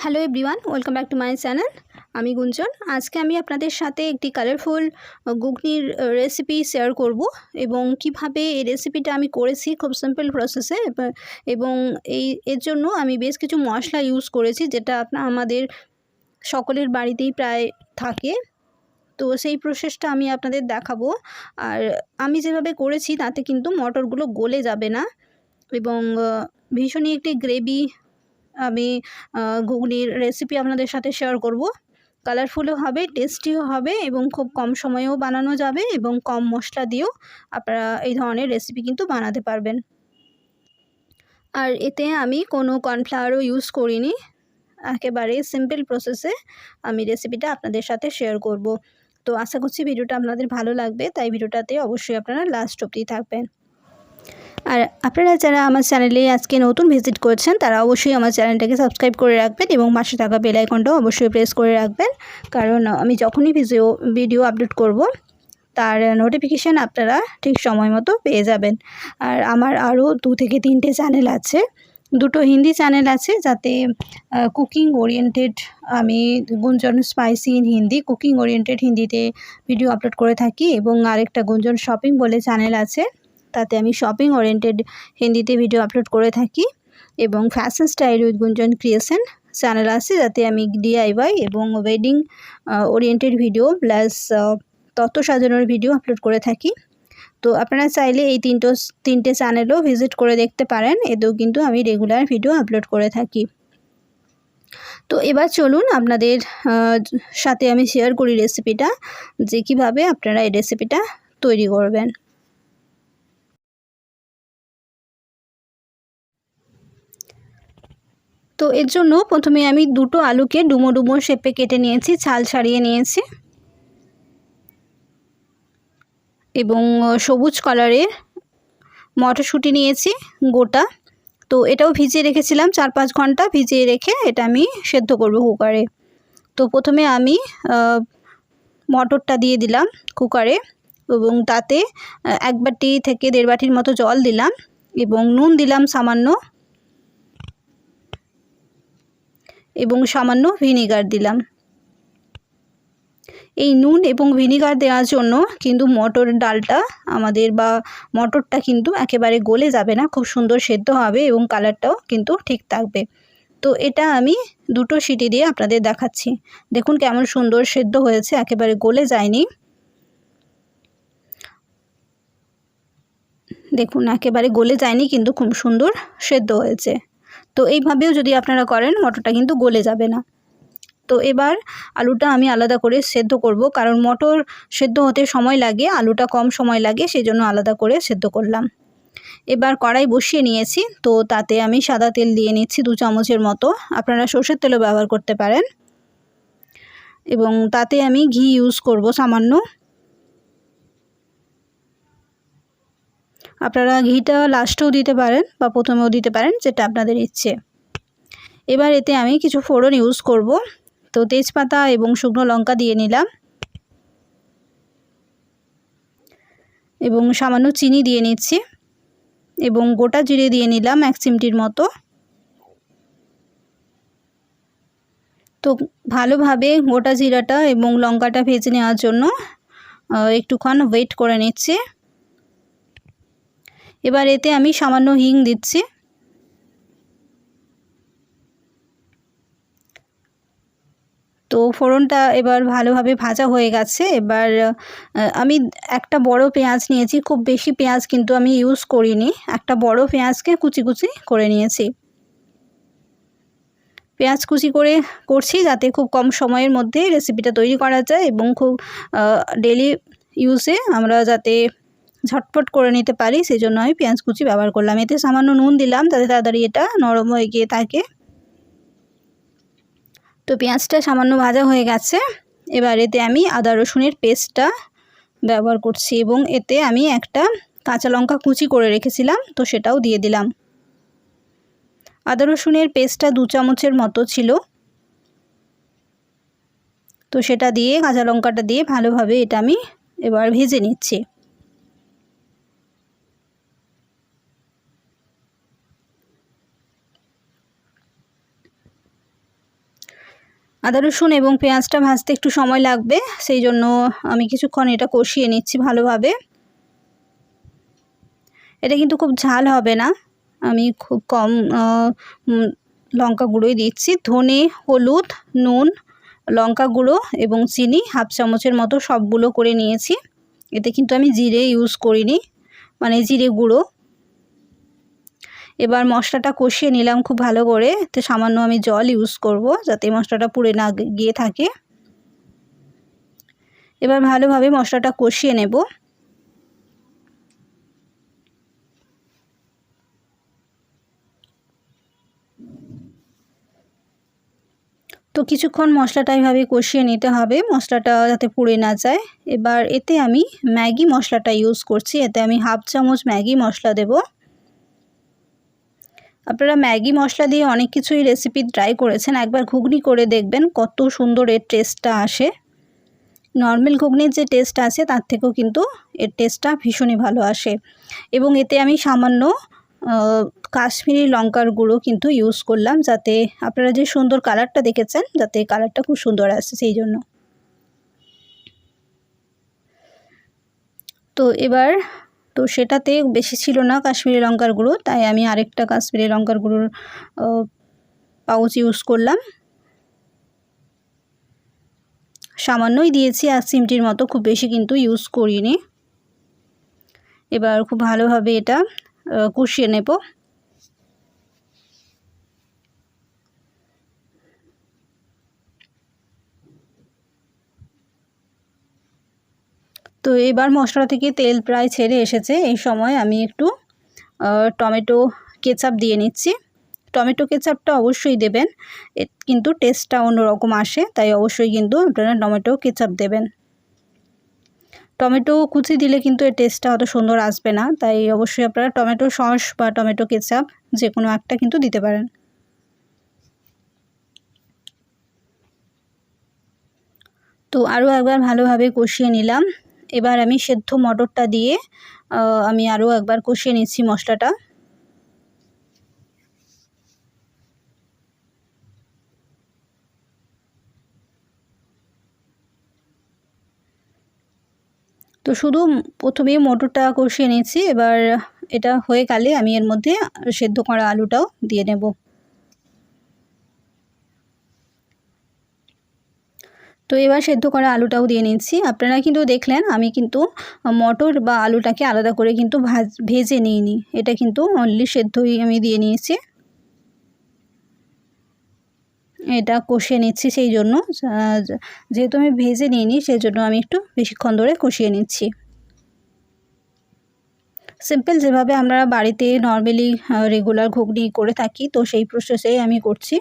Hello everyone, welcome back to my channel. আমি গুঞ্জন। আজকে আমি আপনাদের সাথে একটি কালারফুল ঘুগনির রেসিপি শেয়ার করব এবং কিভাবে এই রেসিপিটা আমি করেছি খুব সিম্পল প্রসেসে। এবং এর জন্য আমি বেশ কিছু মশলা ইউজ করেছি, যেটা আমাদের সকলের বাড়িতেই প্রায় থাকে। তো সেই প্রসেসটা আমি আপনাদের দেখাবো। আর আমি যেভাবে করেছি তাতে কিন্তু মটরগুলো গলে যাবে না এবং ভীষণই একটি গ্রেভি আমি ঘুগনির রেসিপি আপনাদের সাথে শেয়ার করব। কালারফুলও হবে, টেস্টিও হবে এবং খুব কম সময়েও বানানো যাবে এবং কম মশলা দিয়েও আপনারা এই ধরনের রেসিপি কিন্তু বানাতে পারবেন। আর এতে আমি কোনো কর্নফ্লাওয়ারও ইউজ করিনি, একেবারে সিম্পল প্রসেসে আমি রেসিপিটা আপনাদের সাথে শেয়ার করব। তো আশা করছি ভিডিওটা আপনাদের ভালো লাগবে, তাই ভিডিওটাতে অবশ্যই আপনারা লাস্ট অবধি থাকবেন। আর আপনারা যারা আমার চ্যানেলে আজকে নতুন ভিজিট করছেন তারা অবশ্যই আমার চ্যানেলটাকে সাবস্ক্রাইব করে রাখবেন এবং পাশে থাকা বেল আইকনটাও অবশ্যই প্রেস করে রাখবেন, কারণ আমি যখনই ভিডিও আপলোড করব তার নোটিফিকেশান আপনারা ঠিক সময় মতো পেয়ে যাবেন। আর আমার আরও 2 থেকে 3টে চ্যানেল আছে, 2টো হিন্দি চ্যানেল আছে, যাতে কুকিং ওরিয়েন্টেড আমি গুঞ্জন spicy in Hindi, cooking oriented হিন্দিতে ভিডিও আপলোড করে থাকি, এবং আরেকটা গুঞ্জন শপিং বলে চ্যানেল আছে, তাতে আমি শপিং ওরিয়েন্টেড হিন্দিতে ভিডিও আপলোড করে থাকি, এবং ফ্যাশন স্টাইল উইথ গুঞ্জন ক্রিয়েশন চ্যানেল আছে, যাতে আমি ডিআইওয়াই এবং ওয়েডিং ওরিয়েন্টেড ভিডিও প্লাস তত্ত্ব সাজানোর ভিডিও আপলোড করে থাকি। তো আপনারা চাইলে এই তিনটে চ্যানেলও ভিজিট করে দেখতে পারেন, এতেও কিন্তু আমি রেগুলার ভিডিও আপলোড করে থাকি। তো এবার চলুন আপনাদের সাথে আমি শেয়ার করি রেসিপিটা, যে কীভাবে আপনারা এই রেসিপিটা তৈরি করবেন। তো এর জন্য প্রথমে আমি 2টো আলুকে ডুমো ডুমো শেপে কেটে নিয়েছি, ছাল ছাড়িয়ে নিয়েছি, এবং সবুজ কালারের মটরশুঁটি নিয়েছি গোটা। তো এটাও ভিজিয়ে রেখেছিলাম, 4-5 ঘন্টা ভিজিয়ে রেখে এটা আমি সেদ্ধ করব কুকারে। তো প্রথমে আমি মটরটা দিয়ে দিলাম কুকারে, এবং তাতে 1 বাটি থেকে 1.5 বাটির মতো জল দিলাম, এবং নুন দিলাম সামান্য, এবং সামান্য ভিনিগার দিলাম। এই নুন এবং ভিনিগার দেওয়ার জন্য কিন্তু মটরের ডালটা বা মটরটা কিন্তু একেবারে গলে যাবে না, খুব সুন্দর সেদ্ধ হবে এবং কালারটাও কিন্তু ঠিক থাকবে। তো এটা আমি 2টো সিটি দিয়ে আপনাদের দেখাচ্ছি। দেখুন কেমন সুন্দর সেদ্ধ হয়েছে, একেবারে গলে যায়নি। দেখুন একেবারে গলে যায়নি, কিন্তু খুব সুন্দর সেদ্ধ হয়েছে। তো এইভাবেও যদি আপনারা করেন মটরটা কিন্তু গলে যাবে না। তো এবার আলুটা আমি আলাদা করে সেদ্ধ করব, কারণ মটর সেদ্ধ হতে সময় লাগে, আলুটা কম সময় লাগে, সেজন্য আলাদা করে সেদ্ধ করলাম। এবার কড়াই বসিয়ে নিয়েছি, তো তাতে আমি সাদা তেল দিয়ে নিচ্ছি 2 চামচের মতো, আপনারা সর্ষের তেলও ব্যবহার করতে পারেন, এবং তাতে আমি ঘি ইউজ করব সামান্য। আপনারা ঘিটা লাস্টেও দিতে পারেন বা প্রথমেও দিতে পারেন, যেটা আপনাদের ইচ্ছে। এবার এতে আমি কিছু ফোড়ন ইউজ করব। তো তেজপাতা এবং শুকনো লঙ্কা দিয়ে নিলাম, এবং সামান্য চিনি দিয়ে নিচ্ছি, এবং গোটা জিরে দিয়ে নিলাম 1 চিমটির মতো। তো ভালোভাবে গোটা জিরাটা এবং লঙ্কাটা ভেজে নেওয়ার জন্য একটুক্ষণ ওয়েট করে নিচ্ছি। এবার এতে আমি সামান্য হিং দিচ্ছি, তো ফোড়নটা এবার ভালোভাবে ভাজা হয়ে গেছে। এবার আমি একটা বড় পেঁয়াজ নিয়েছি, খুব বেশি পেঁয়াজ কিন্তু আমি ইউজ করিনি, একটা বড় পেঁয়াজকে কুচি কুচি করে নিয়েছি। পেঁয়াজ কুচি করে করছি যাতে খুব কম সময়ের মধ্যে রেসিপিটা তৈরি করা যায়, এবং খুব ডেলি ইউজে আমরা যাতে ঝটপট করে নিতে পারি, সেই জন্য আমি পেঁয়াজ কুচি ব্যবহার করলাম। এতে সামান্য নুন দিলাম, তাতে তাড়াতাড়ি এটা নরম হয়ে গিয়ে থাকে। তো পেঁয়াজটা সামান্য ভাজা হয়ে গেছে। এবার এতে আমি আদা রসুনের পেস্টটা ব্যবহার করছি, এবং এতে আমি একটা কাঁচা লঙ্কা কুচি করে রেখেছিলাম, তো সেটাও দিয়ে দিলাম। আদা রসুনের পেস্টটা 2 চামচের মতো ছিল, তো সেটা দিয়ে কাঁচা লঙ্কাটা দিয়ে ভালোভাবে এটা আমি এবার ভেজে নিচ্ছি। আদা রসুন এবং পেঁয়াজটা ভাজতে একটু সময় লাগবে, সেই জন্য আমি কিছুক্ষণ এটা কষিয়ে নিচ্ছি ভালোভাবে। এটা কিন্তু খুব ঝাল হবে না, আমি খুব কম লঙ্কা গুঁড়োই দিচ্ছি। ধনে, হলুদ, নুন, লঙ্কা গুঁড়ো এবং চিনি 1/2 চামচের মতো সবগুলো করে নিয়েছি। এতে কিন্তু আমি জিরে ইউজ করিনি, মানে জিরে গুঁড়ো। এবার মশলাটা কষিয়ে নিলাম খুব ভালো করে। এতে সামান্য আমি জল ইউজ করব যাতে মশলাটা পুড়ে না গিয়ে থাকে। এবার ভালোভাবে মশলাটা কষিয়ে নেব। তো কিছুক্ষণ মশলাটা এইভাবে কষিয়ে নিতে হবে, মশলাটা যাতে পুড়ে না যায়। এবার এতে আমি ম্যাগি মশলাটা ইউজ করছি, এতে আমি 1/2 চামচ ম্যাগি মশলা দেব। আপনারা ম্যাগি মশলা দিয়ে অনেক কিছুই রেসিপি ট্রাই করেছেন, একবার ঘুগনি করে দেখবেন কত সুন্দর এর টেস্টটা আসে। নর্মাল ঘুগনির যে টেস্ট আছে তার থেকেও কিন্তু এর টেস্টটা ভীষণই ভালো আসে। এবং এতে আমি সামান্য কাশ্মীরি লঙ্কার গুঁড়ো কিন্তু ইউজ করলাম, যাতে আপনারা যে সুন্দর কালারটা দেখেছেন যাতে কালারটা খুব সুন্দর আসে সেই জন্য। তো এবার তো সেটাতে বেশি ছিল না কাশ্মীরি লঙ্কার গুঁড়ো, তাই আমি আরেকটা কাশ্মীরি লঙ্কার গুঁড়োর পাউচ ইউজ করলাম। সামান্যই দিয়েছি, 1 চিমটির মতো, খুব বেশি কিন্তু ইউজ করিনি। এবার খুব ভালোভাবে এটা কষিয়ে নেব। তো এবার মশলা থেকে তেল প্রায় ছেড়ে এসেছে, এই সময় আমি একটু টমেটো কেচাপ দিয়ে নিচ্ছি। টমেটো কেচাপটা অবশ্যই দেবেন, কিন্তু টেস্টটা অন্যরকম আসে, তাই অবশ্যই কিন্তু আপনারা টমেটো কেচাপ দেবেন। টমেটো কুচি দিলে কিন্তু এর টেস্টটা অত সুন্দর আসবে না, তাই অবশ্যই আপনারা টমেটো সস বা টমেটো কেচাপ যে কোনো একটা কিন্তু দিতে পারেন। তো আরও একবার ভালোভাবে কষিয়ে নিলাম। এবার আমি সেদ্ধ মটরটা দিয়ে আমি আরও একবার কষিয়ে নিচ্ছি মশলাটা। তো শুধু প্রথমেই মটরটা কষিয়ে নিচ্ছি, এবার এটা হয়ে গেলে আমি এর মধ্যে সেদ্ধ করা আলুটাও দিয়ে নেব। তো এবার সেদ্ধ করা আলুটাও দিয়ে নিচ্ছি। আপনারা কিন্তু দেখলেন আমি কিন্তু মটর বা আলুটাকে আলাদা করে কিন্তু ভেজে নিইনি, এটা কিন্তু অনলি সেদ্ধই আমি দিয়ে নিয়েছি। এটা কষিয়ে নিচ্ছি, সেই জন্য যেহেতু আমি ভেজে নিইনি সেই জন্য আমি একটু বেশিক্ষণ ধরে কষিয়ে নিচ্ছি। সিম্পল যেভাবে আমরা বাড়িতে নর্মালি রেগুলার ঘুগনি করে থাকি, তো সেই প্রসেসেই আমি করছি।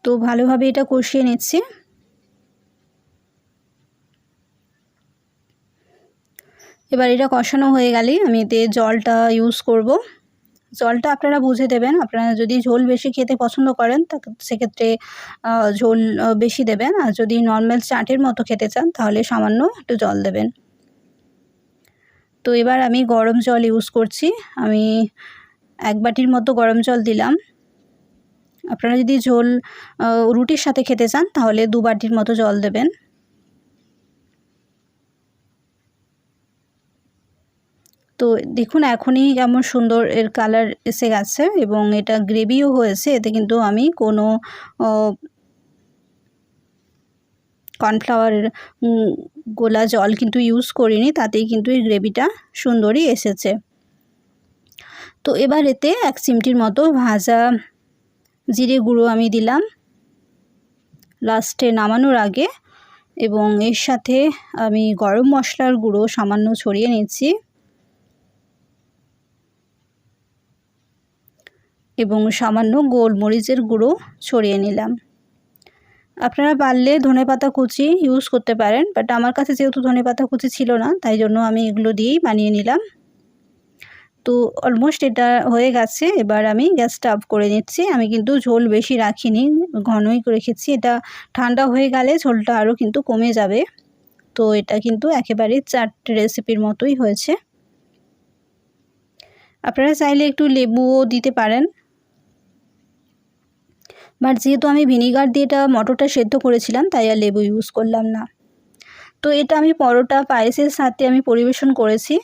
তো ভালোভাবে এটা কষিয়ে নিচ্ছি। এবার এটা কষানো হয়ে গেলেই আমি এতে জলটা ইউজ করব। জলটা আপনারা বুঝে দেবেন, আপনারা যদি ঝোল বেশি খেতে পছন্দ করেন তা সেক্ষেত্রে ঝোল বেশি দেবেন, আর যদি নর্মাল চাটের মতো খেতে চান তাহলে সামান্য একটু জল দেবেন। তো এবার আমি গরম জল ইউজ করছি, আমি 1 বাটির মতো গরম জল দিলাম। আপনারা যদি ঝোল রুটির সাথে খেতে চান তাহলে 2 বাটির মতো জল দেবেন। তো দেখুন এখনই কেমন সুন্দর এর কালার এসে গেছে এবং এটা গ্রেভিও হয়েছে, এতে কিন্তু আমি কোনো কর্নফ্লাওয়ার গোলা জল কিন্তু ইউজ করিনি, তাতেই কিন্তু এই গ্রেভিটা সুন্দরই এসেছে। তো এবার এতে 1 চিমটির মতো ভাজা জিরে গুঁড়ো আমি দিলাম লাস্টে নামানোর আগে, এবং এর সাথে আমি গরম মশলার গুঁড়ো সামান্য ছড়িয়ে নিচ্ছি এবং সামান্য গোলমরিচের গুঁড়ো ছড়িয়ে নিলাম। আপনারা পারলে ধনেপাতা কুচি ইউজ করতে পারেন, বাট আমার কাছে যেহেতু ধনেপাতা কুচি ছিল না তাই জন্য আমি এগুলো দিয়েই বানিয়ে নিলাম। তো অলমোস্ট এটা হয়ে গেছে, এবার আমি গ্যাসটা অফ করে নিচ্ছি। আমি কিন্তু ঝোল বেশি রাখিনি, ঘনই রেখেছি, এটা ঠান্ডা হয়ে গেলে ঝোলটা আরও কিন্তু কমে যাবে। তো এটা কিন্তু একেবারে চাট রেসিপির মতোই হয়েছে। আপনারা চাইলে একটু লেবুও দিতে পারেন। বাট যেহেতু আমি ভিনিগার দিয়ে এটা মটরটা সেদ্ধ করেছিলাম তাই আর লেবু ইউজ করলাম না। তো এটা আমি পরোটা পায়েসের সাথে আমি পরিবেশন করেছি।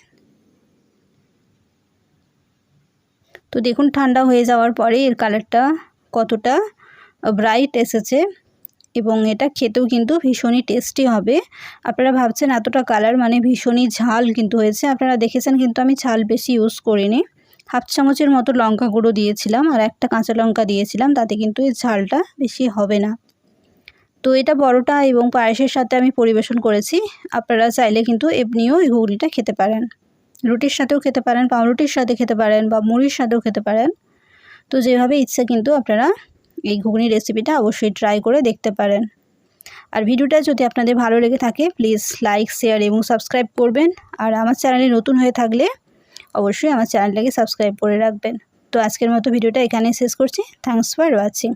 তো দেখুন ঠান্ডা হয়ে যাওয়ার পরে এর কালারটা কতটা ব্রাইট এসেছে এবং এটা খেতেও কিন্তু ভীষণই টেস্টি হবে। আপনারা ভাবছেন এতটা কালার মানে ভীষণই ঝাল কিন্তু হয়েছে। আপনারা দেখেছেন কিন্তু আমি ঝাল বেশি ইউজ করিনি। হাফ চামচের মতো লঙ্কা গুঁড়ো দিয়েছিলাম আর একটা কাঁচা লঙ্কা দিয়েছিলাম, তাতে কিন্তু এই ঝালটা বেশি হবে না। তো এটা পরোটা এবং পায়েসের সাথে আমি পরিবেশন করেছি। আপনারা চাইলে কিন্তু এমনিও এই ঘুগনিটা খেতে পারেন, রুটির সাথেও খেতে পারেন, পাউরুটির সাথে খেতে পারেন বা মুড়ির সাথেও খেতে পারেন। তো যেভাবে ইচ্ছা কিন্তু আপনারা এই ঘুগনি রেসিপিটা অবশ্যই ট্রাই করে দেখতে পারেন। আর ভিডিওটা যদি আপনাদের ভালো লেগে থাকে প্লিজ লাইক, শেয়ার এবং সাবস্ক্রাইব করবেন। আর আমার চ্যানেলে নতুন হয়ে থাকলে অবশ্যই আমার চ্যানেলটাকে সাবস্ক্রাইব করে রাখবেন। তো আজকের মতো ভিডিওটা এখানেই শেষ করছি। Thanks for watching.